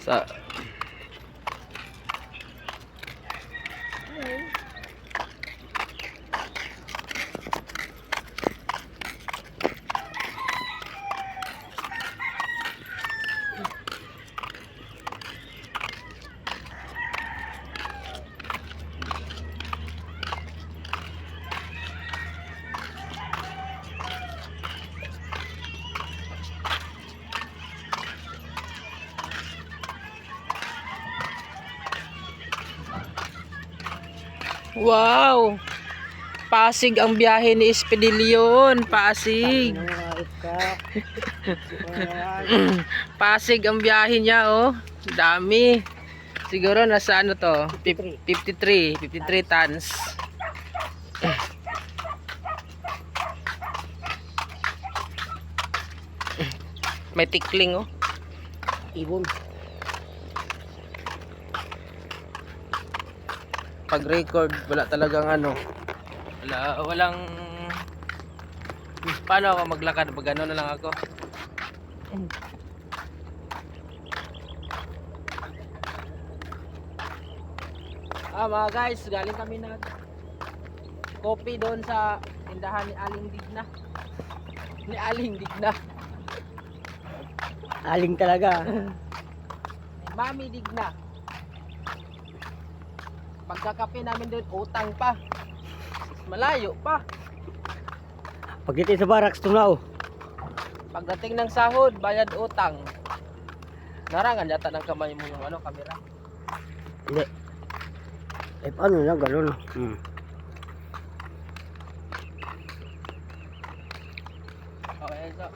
Sa Wow! Pasig ang biyahe ni Espedilyon. Pasig. Pasig ang biyahe niya, oh. Dami. Siguro nasa ano to? 53 tons. May tikling, oh. Ibon. Pag-record, wala talagang ano. Walang paano ako maglakad pag ano na lang ako. Mga guys, galing kami nag coffee doon sa tindahan ni Aling Digna. Ni Aling Digna. Aling talaga. Ni Mami Digna. Pagkakape namin doon, utang pa. Malayo pa. Pagdating sa barracks, tunaw. Pagdating ng sahod, bayad utang. Narangan yata ng kamay mo yung ano, camera. Hindi. Eh, paano na gano'n? Okay, so